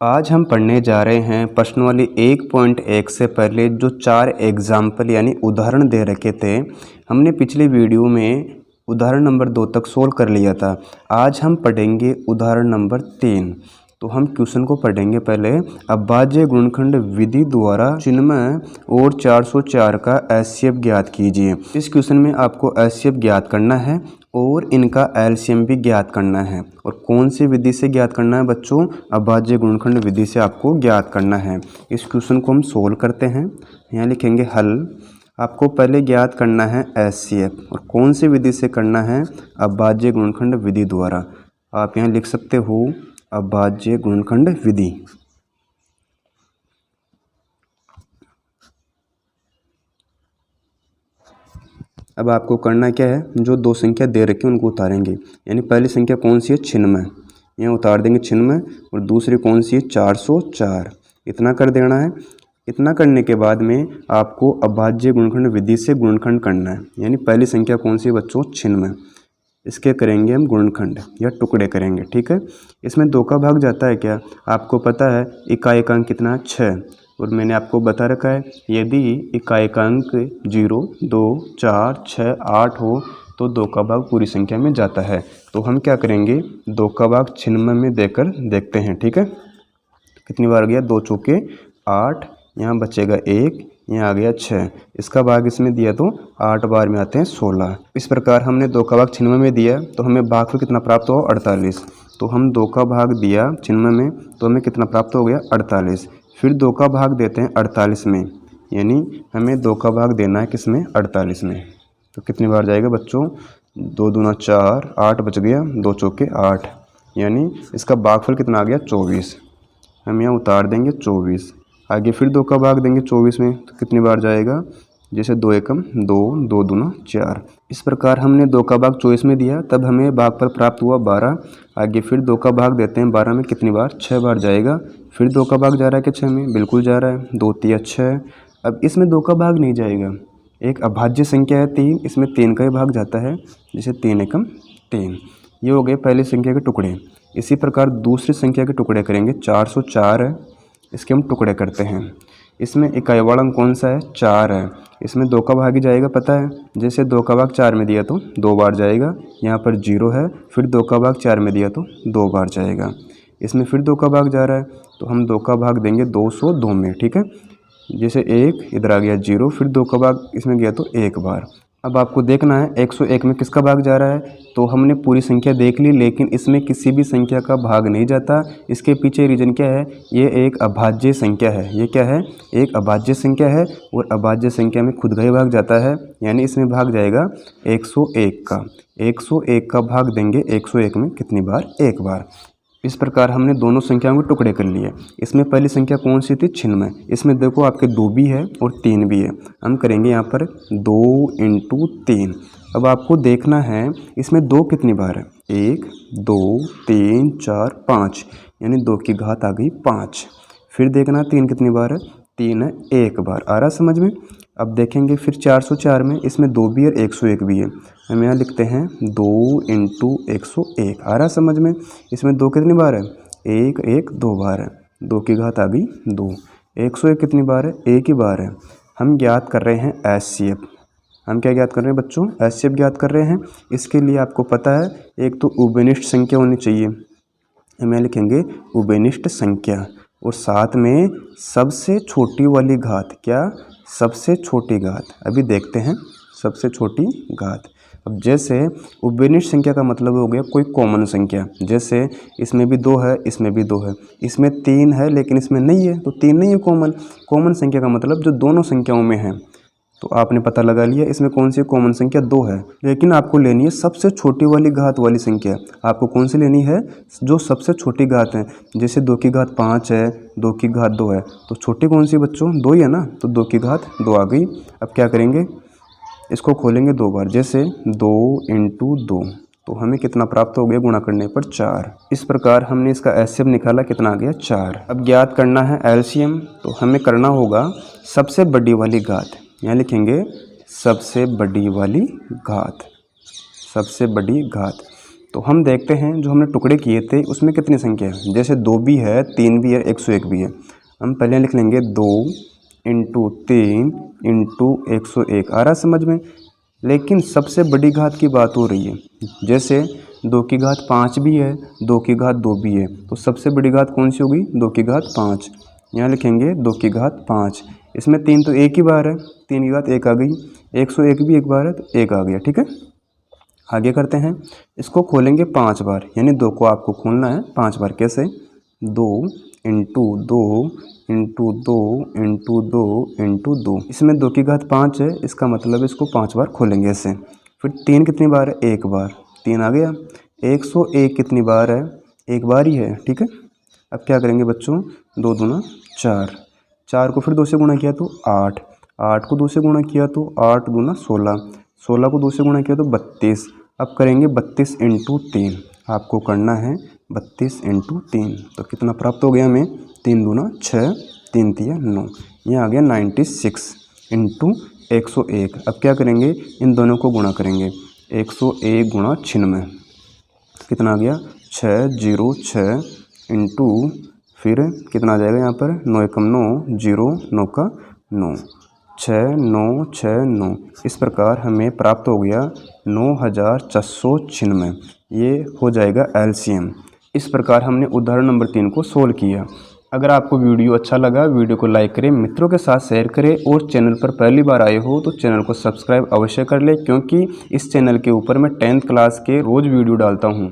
आज हम पढ़ने जा रहे हैं प्रश्नावली 1.1 से पहले जो 4 एग्जाम्पल यानी उदाहरण दे रखे थे। हमने पिछले वीडियो में उदाहरण नंबर 2 तक सोल्व कर लिया था। आज हम पढ़ेंगे उदाहरण नंबर 3। तो हम क्वेश्चन को पढ़ेंगे पहले। अभाज्य गुणनखंड विधि द्वारा चिन्मय और 404 का एचसीएफ ज्ञात कीजिए। इस क्वेश्चन में आपको एचसीएफ ज्ञात करना है और इनका एलसीएम भी ज्ञात करना है। और कौन सी विधि से ज्ञात करना है बच्चों? अभाज्य गुणनखंड विधि से आपको ज्ञात करना है। इस क्वेश्चन को हम सोल्व करते हैं। यहाँ लिखेंगे हल। आपको पहले ज्ञात करना है एचसीएफ और कौन सी विधि से करना है? अभाज्य गुणनखंड विधि द्वारा। आप यहाँ लिख सकते हो अभाज्य गुणनखंड विधि। अब आपको करना क्या है? जो दो संख्या दे रखी है उनको उतारेंगे। यानी पहली संख्या कौन सी है? छिन्नमय। यहाँ उतार देंगे छिन्नमय। और दूसरी कौन सी है? 404। इतना कर देना है। इतना करने के बाद में आपको अभाज्य गुणनखंड विधि से गुणनखंड करना है। यानी पहली संख्या कौन सी है बच्चों? छिन्नमय। इसके करेंगे हम गुणनखंड या टुकड़े करेंगे। ठीक है। इसमें 2 का भाग जाता है क्या? आपको पता है इकाएकांक कितना? 6। और मैंने आपको बता रखा है यदि इकाएकांक 0, 2, 4, 6, 8 हो तो 2 का भाग पूरी संख्या में जाता है। तो हम क्या करेंगे? 2 का भाग छिन्नमय में देकर देखते हैं। ठीक है। कितनी बार गया? 2 चौके 8। यहाँ बचेगा 1। यहाँ आ गया 6। इसका भाग इसमें दिया तो 8 बार में आते हैं 16। इस प्रकार हमने 2 का भाग छिन्नमय में दिया तो हमें भागफल कितना प्राप्त हुआ? 48। तो हम 2 का भाग दिया छिन्नमय में तो हमें कितना प्राप्त हो गया? 48। फिर 2 का भाग देते हैं 48 में। यानी हमें 2 का भाग देना है किसमें? 48 में। तो कितनी बार जाएगा बच्चों? 2 दूना 4, 8 बच गया, 2 चौके 8। यानी इसका भागफल कितना आ गया? 24। हम यहाँ उतार देंगे 24। आगे फिर 2 का भाग देंगे 24 में तो कितनी बार जाएगा? जैसे 2 एकम 2, 2 दूना 4। इस प्रकार हमने 2 का भाग 24 में दिया तब हमें भागफल प्राप्त हुआ 12। आगे फिर 2 का भाग देते हैं 12 में। कितनी बार? 6 बार जाएगा। फिर 2 का भाग जा रहा है कि 6 में? बिल्कुल जा रहा है। 2 तिया 6। अब इसमें 2 का भाग नहीं जाएगा। एक अभाज्य संख्या है 3, इसमें 3 का ही भाग जाता है। जैसे 3 एकम 3। ये हो गए पहली संख्या के टुकड़े। इसी प्रकार दूसरी संख्या के टुकड़े करेंगे। 404 है, इसके हम टुकड़े करते हैं। इसमें इकाई वाला अंक कौन सा है? 4 है। इसमें 2 का भाग ही जाएगा, पता है। जैसे 2 का भाग 4 में दिया तो 2 बार जाएगा। यहाँ पर 0 है। फिर 2 का भाग 4 में दिया तो 2 बार जाएगा। इसमें फिर 2 का भाग जा रहा है तो हम 2 का भाग देंगे 202 में। ठीक है। जैसे 1 इधर आ गया 0। फिर 2 का भाग इसमें गया तो 1 बार। अब आपको देखना है 101 में किसका भाग जा रहा है। तो हमने पूरी संख्या देख ली लेकिन इसमें किसी भी संख्या का भाग नहीं जाता। इसके पीछे रीज़न क्या है? ये एक अभाज्य संख्या है। ये क्या है? एक अभाज्य संख्या है। और अभाज्य संख्या में खुद का ही भाग जाता है। यानी इसमें भाग जाएगा 101 का। 101 का भाग देंगे 101 में कितनी बार? 1 बार। इस प्रकार हमने दोनों संख्याओं के टुकड़े कर लिए। इसमें पहली संख्या कौन सी थी? छिन्नमय। इसमें देखो आपके 2 भी है और 3 भी है। हम करेंगे यहाँ पर 2 × 3। अब आपको देखना है इसमें 2 कितनी बार है? 1, 2, 3, 4, 5। यानी 2 की घात आ गई 5। फिर देखना 3 कितनी बार है? 3 है, 1 बार। आ रहा समझ में? अब देखेंगे फिर 404 में इसमें 2 भी और 101 भी है। हम यहाँ लिखते हैं 2 × 101। आ रहा समझ में? इसमें 2 कितनी बार है? 1, 1, 2 बार है। 2 की घात आ गई 2। 101 कितनी बार है? 1 ही बार है। हम ज्ञात कर रहे हैं एचसीएफ। हम क्या ज्ञात कर रहे हैं बच्चों? एचसीएफ ज्ञात कर रहे हैं। इसके लिए आपको पता है एक तो उभयनिष्ठ संख्या होनी चाहिए। हम यहाँ लिखेंगे उभयनिष्ठ संख्या और साथ में सबसे छोटी वाली घात। क्या? सबसे छोटी घात। अभी देखते हैं सबसे छोटी घात। अब जैसे उभयनिष्ठ संख्या का मतलब हो गया कोई कॉमन संख्या। जैसे इसमें भी 2 है, इसमें भी 2 है, इसमें 3 है लेकिन इसमें नहीं है तो 3 नहीं है कॉमन। कॉमन संख्या का मतलब जो दोनों संख्याओं में है। तो आपने पता लगा लिया इसमें कौन सी कॉमन संख्या? 2 है। लेकिन आपको लेनी है सबसे छोटी वाली घात वाली संख्या। आपको कौन सी लेनी है? जो सबसे छोटी घात है। जैसे 2 की घात 5 है, 2 की घात 2 है तो छोटी कौन सी बच्चों? 2 ही है ना। तो 2 की घात 2 आ गई। अब क्या करेंगे? इसको खोलेंगे 2 बार। जैसे 2 × 2 तो हमें कितना प्राप्त हो गया? गुणा करने पर 4। इस प्रकार हमने इसका एचसीएफ निकाला। कितना आ गया? 4। अब ज्ञात करना है एलसीएम। तो हमें करना होगा सबसे बड़ी वाली घात। यहाँ लिखेंगे सबसे बड़ी वाली घात। सबसे बड़ी घात तो हम देखते हैं जो हमने टुकड़े किए थे उसमें कितनी संख्या है। जैसे 2 भी है, 3 भी है, 101 भी है। हम पहले लिख लेंगे 2 × 3 × 101। आ रहा समझ में। लेकिन सबसे बड़ी घात की बात हो रही है। जैसे 2 की घात 5 भी है, 2 की घात 2 भी है, तो सबसे बड़ी घात कौन सी होगी? 2 की घात 5। यहाँ लिखेंगे 2 की घात 5। इसमें 3 तो एक ही बार है, 3 की घात 1 आ गई। 101 भी एक बार है तो 1 आ गया। ठीक है, आगे करते हैं। इसको खोलेंगे 5 बार, यानी 2 को आपको खोलना है 5 बार। कैसे? 2 × 2 × 2 × 2 × 2। इसमें 2 की घात 5 है, इसका मतलब इसको 5 बार खोलेंगे ऐसे। फिर 3 कितनी बार है? 1 बार, 3 आ गया। 101 कितनी बार है? 1 बार ही है। ठीक है, अब क्या करेंगे बच्चों? 2 दूना 4, 4 को फिर 2 से गुणा किया तो 8, 8 को 2 से गुणा किया तो 8 दूना 16, 16 को 2 से गुणा किया तो 32। अब करेंगे 32 × 3। आपको करना है 32 × 3। तो कितना प्राप्त हो गया हमें? 3 दूना 6, 3 तिया 9। यह आ गया 96 × 101। अब क्या करेंगे? इन दोनों को गुणा करेंगे। 101 गुणा 96 कितना आ गया? 606 × फिर कितना आ जाएगा यहाँ पर? 9 × 9, 0, 9 का 9, 6969। इस प्रकार हमें प्राप्त हो गया 9496। ये हो जाएगा एलसीएम। इस प्रकार हमने उदाहरण नंबर 3 को सोल्व किया। अगर आपको वीडियो अच्छा लगा, वीडियो को लाइक करें, मित्रों के साथ शेयर करें और चैनल पर पहली बार आए हो तो चैनल को सब्सक्राइब अवश्य कर लें, क्योंकि इस चैनल के ऊपर मैं 10th क्लास के रोज़ वीडियो डालता हूँ।